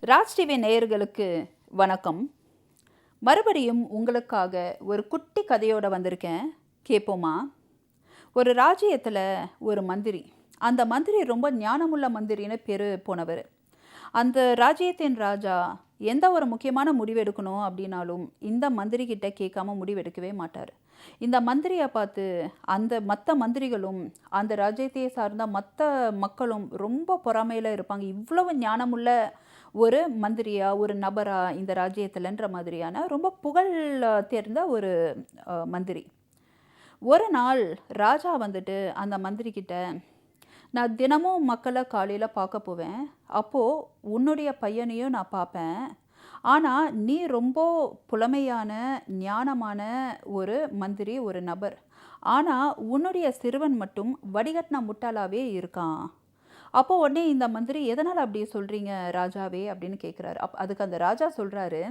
Raj TV நேயர்களுக்கு வணக்கம். மறுபடியும் உங்களுக்காக ஒரு குட்டி கதையோட வந்திருக்கேன். கேட்போமா? ஒரு ராஜ்யத்தில் ஒரு மந்திரி. அந்த மந்திரி ரொம்ப ஞானமுள்ள மந்திரின்னு பேர் போனவர். அந்த ராஜ்யத்தின் ராஜா எந்த ஒரு முக்கியமான முடிவு எடுக்கணும் அப்படின்னாலும் இந்த மந்திரி கிட்ட கேட்காம முடிவெடுக்கவே மாட்டார். இந்த மந்திரியை பார்த்து அந்த மற்ற மந்திரிகளும் அந்த ராஜ்யத்தையே சார்ந்த மற்ற மக்களும் ரொம்ப பொறாமையில் இருப்பாங்க. இவ்வளவு ஞானமுள்ள ஒரு மந்திரியா, ஒரு நபரா இந்த ராஜ்யத்திலன்ற மாதிரியான ரொம்ப புகழ் தேர்ந்த ஒரு மந்திரி. ஒரு நாள் ராஜா வந்துட்டு அந்த மந்திரி கிட்ட, நான் தினமும் மக்களை காலையில் பார்க்க போவேன். அப்போது உன்னுடைய பையனையும் நான் பார்ப்பேன். ஆனால் நீ ரொம்ப புலமையான ஞானமான ஒரு மந்திரி, ஒரு நபர். ஆனால் உன்னுடைய சிறுவன் மட்டும் வடிகட்டின முட்டாளாவே இருக்கான். அப்போ உடனே இந்த மந்திரி, எதனால் அப்படி சொல்கிறீங்க ராஜாவே அப்படின்னு கேட்குறாரு. அதுக்கு அந்த ராஜா சொல்கிறாரு,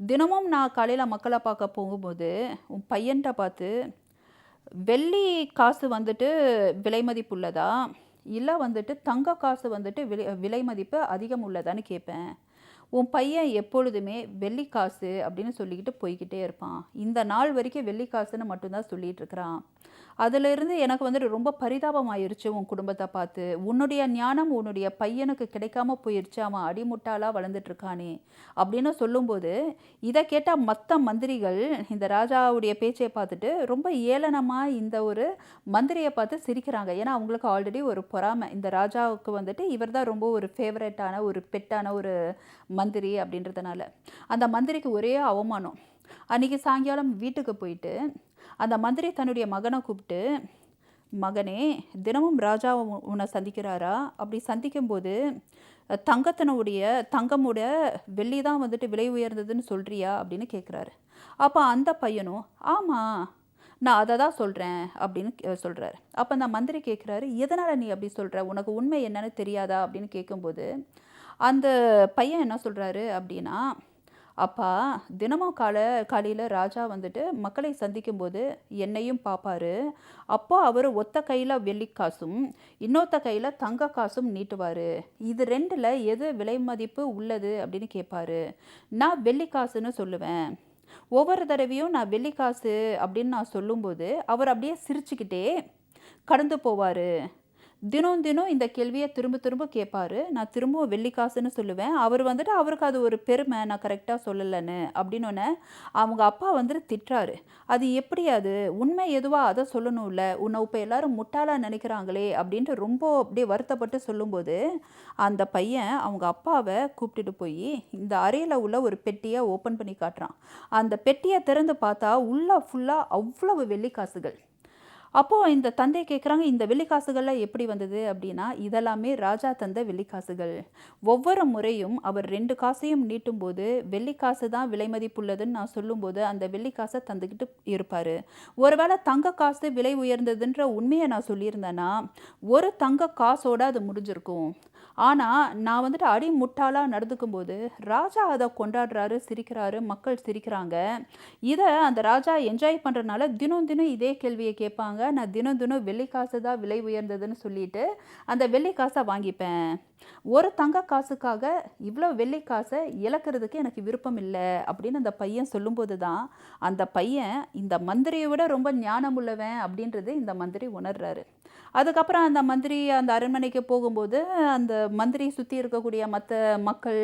தினமும் நான் காலையில் மக்களை பார்க்க போகும்போது உன் பையன்கிட்ட பார்த்து, வெள்ளி காசு வந்துட்டு விலை மதிப்புள்ளதா, இல்லை வந்துட்டு தங்க காசு வந்துட்டு விலை மதிப்பு அதிகம் உள்ளதான்னு கேட்பேன். உன் பையன் எப்பொழுதுமே வெள்ளி காசு அப்படின்னு சொல்லிக்கிட்டு போய்கிட்டே இருப்பான். இந்த நாள் வரைக்கும் வெள்ளி காசுன்னு மட்டும்தான் சொல்லிட்டு இருக்கிறான். அதிலிருந்து எனக்கு வந்துட்டு ரொம்ப பரிதாபம் ஆயிடுச்சு உன் குடும்பத்தை பார்த்து. உன்னுடைய ஞானம் உன்னுடைய பையனுக்கு கிடைக்காம போயிடுச்சு, அவன் அடிமுட்டாளாக வளர்ந்துட்டு இருக்கானே அப்படின்னு சொல்லும்போது, இதை கேட்டால் மற்ற மந்திரிகள் இந்த ராஜாவுடைய பேச்சை பார்த்துட்டு ரொம்ப ஏளனமாக இந்த ஒரு மந்திரியை பார்த்து சிரிக்கிறாங்க. ஏன்னா அவங்களுக்கு ஆல்ரெடி ஒரு பொறாமை. இந்த ராஜாவுக்கு வந்துட்டு இவர் தான் ரொம்ப ஒரு ஃபேவரட்டான ஒரு பெட்டான ஒரு மந்திரி அப்படின்றதுனால அந்த மந்திரிக்கு ஒரே அவமானம். அன்றைக்கி சாயங்காலம் வீட்டுக்கு போயிட்டு அந்த மந்திரி தன்னுடைய மகனை கூப்பிட்டு, மகனே, தினமும் ராஜா உன்னை சந்திக்கிறாரா? அப்படி சந்திக்கும்போது தங்கமோட வெள்ளி தான் வந்துட்டு விலை உயர்ந்ததுன்னு சொல்கிறியா அப்படின்னு கேட்குறாரு. அப்போ அந்த பையனும், ஆமாம், நான் அதை தான் சொல்கிறேன் அப்படின்னு சொல்கிறாரு. அப்போ அந்த மந்திரி கேட்குறாரு, எதனால் நீ அப்படி சொல்கிற? உனக்கு உண்மை என்னன்னு தெரியாதா அப்படின்னு கேட்கும்போது அந்த பையன் என்ன சொல்கிறாரு அப்படின்னா, அப்பா, தினமும் காலையில் ராஜா வந்துட்டு மக்களை சந்திக்கும்போது என்னையும் பார்ப்பாரு. அப்போ அவர் ஒத்த கையில் வெள்ளிக்காசும் இன்னொத்த கையில் தங்க காசும் நீட்டுவார். இது ரெண்டில் எது விலை மதிப்பு உள்ளது அப்படின்னு கேட்பாரு. நான் வெள்ளிக்காசுன்னு சொல்லுவேன். ஒவ்வொரு தடவையும் நான் வெள்ளிக்காசு அப்படின்னு நான் சொல்லும்போது அவர் அப்படியே சிரிச்சுக்கிட்டே கடந்து போவார். தினம் தினம் இந்த கேள்வியை திரும்ப திரும்ப கேட்பாரு. நான் திரும்பவும் வெள்ளிக்காசுன்னு சொல்லுவேன். அவர் வந்துட்டு அவருக்கு அது ஒரு பெருமை, நான் கரெக்டாக சொல்லலைன்னு அப்படின்னோடனே அவங்க அப்பா வந்துட்டு திட்டுறாரு. அது எப்படி, அது உண்மை எதுவா அதை சொல்லணும்ல, உன்னை இப்போ எல்லாரும் முட்டாளாக நினைக்கிறாங்களே அப்படின்ட்டு ரொம்ப அப்படியே வருத்தப்பட்டு சொல்லும்போது அந்த பையன் அவங்க அப்பாவை கூப்பிட்டுட்டு போய் இந்த அறையில் உள்ள ஒரு பெட்டியை ஓப்பன் பண்ணி காட்டுறான். அந்த பெட்டியை திறந்து பார்த்தா உள்ள ஃபுல்லாக அவ்வளவு வெள்ளிக்காசுகள். அப்போது இந்த தந்தை கேட்குறாங்க, இந்த வெள்ளிக்காசுகள்லாம் எப்படி வந்தது அப்படின்னா, இதெல்லாமே ராஜா தந்த வெள்ளிக்காசுகள். ஒவ்வொரு முறையும் அவர் 2 காசையும் நீட்டும்போது வெள்ளிக்காசு தான் விலை மதிப்புள்ளதுன்னு நான் சொல்லும்போது அந்த வெள்ளிக்காசை தந்துக்கிட்டு இருப்பார். ஒருவேளை தங்க காசு விலை உயர்ந்ததுன்ற உண்மையை நான் சொல்லியிருந்தேன்னா ஒரு தங்க காசோடு அது முடிஞ்சிருக்கும். ஆனால் நான் வந்துட்டு அடி முட்டாளாக நடந்துக்கும்போது ராஜா அதை கொண்டாடுறாரு, சிரிக்கிறாரு, மக்கள் சிரிக்கிறாங்க. இதை அந்த ராஜா என்ஜாய் பண்ணுறதுனால தினம் தினம் இதே கேள்வியை கேட்பாங்க. நான் தினம் தினம் வெள்ளிக்காசு தான் விலை உயர்ந்ததுன்னு சொல்லிட்டு அந்த வெள்ளிக்காசை வாங்கிப்பேன். ஒரு தங்க காசுக்காக இவ்வளோ வெள்ளிக்காசை இழக்கிறதுக்கு எனக்கு விருப்பம் இல்லை அப்படின்னு அந்த பையன் சொல்லும்போது தான் அந்த பையன் இந்த மந்திரியை விட ரொம்ப ஞானம் உள்ளவன் அப்படின்றது இந்த மந்திரி உணர்றாரு. அதுக்கப்புறம் அந்த மந்திரி அந்த அரண்மனைக்கு போகும்போது அந்த மந்திரி சுற்றி இருக்கக்கூடிய மற்ற மக்கள்,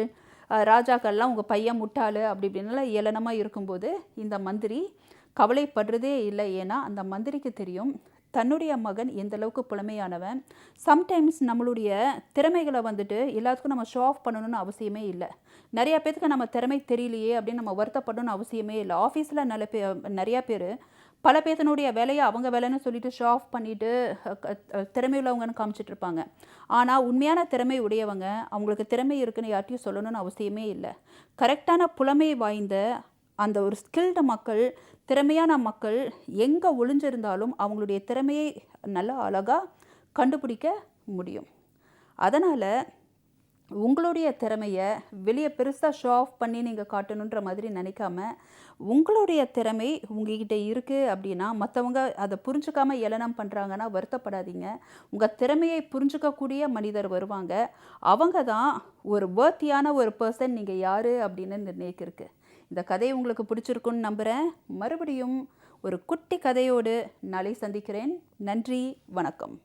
ராஜாக்கள்லாம் உங்கள் பையன் முட்டாள் அப்படி இப்படின்லாம் ஏளனமாக இருக்கும்போது இந்த மந்திரி கவலைப்படுறதே இல்லை. ஏன்னா அந்த மந்திரிக்கு தெரியும் தன்னுடைய மகன் எந்த அளவுக்கு புலமையானவன். சம்டைம்ஸ் நம்மளுடைய திறமைகளை வந்துட்டு எல்லாத்துக்கும் நம்ம ஷோ ஆஃப் பண்ணணும்னு அவசியமே இல்லை. நிறையா பேருக்கு நம்ம திறமை தெரியலையே அப்படின்னு நம்ம வருத்தப்படணும்னு அவசியமே இல்லை. ஆஃபீஸில் நிறையா பேர் பல பேர்த்தனுடைய வேலையை அவங்க வேலைன்னு சொல்லிட்டு ஷோ ஆஃப் பண்ணிவிட்டு திறமை உள்ளவங்கன்னு காமிச்சிட்டு இருப்பாங்க. ஆனால் உண்மையான திறமை உடையவங்க அவங்களுக்கு திறமை இருக்குன்னு யார்ட்டையும் சொல்லணும்னு அவசியமே இல்லை. கரெக்டான புலமை வாய்ந்த அந்த ஒரு ஸ்கில்டு மக்கள், திறமையான மக்கள் எங்கே ஒளிஞ்சிருந்தாலும் அவங்களுடைய திறமையை நல்லா அழகாக கண்டுபிடிக்க முடியும். அதனால் உங்களுடைய திறமைய வெளிய பெருசா ஷோ ஆஃப் பண்ணி நீங்க காட்டணுன்ற மாதிரி நினைக்காம, உங்களுடைய திறமை உங்ககிட்ட இருக்கு அப்டின்னா, மத்தவங்க அத புரிஞ்சுக்காம ஏளனம் பண்றாங்கன்னா வருத்தப்படாதீங்க. உங்க திறமையை புரிஞ்சுக்கக்கூடிய மனிதர் வருவாங்க. அவங்க தான் ஒரு வொர்த்தியான ஒரு பெர்சன் நீங்க யாரு அப்டின்னு நிர்ணயிக்கிறதுக்கு. இந்த கதை உங்களுக்கு பிடிச்சிருக்கும்னு நம்புறேன். மறுபடியும் ஒரு குட்டி கதையோடு நாளை சந்திக்கிறேன். நன்றி, வணக்கம்.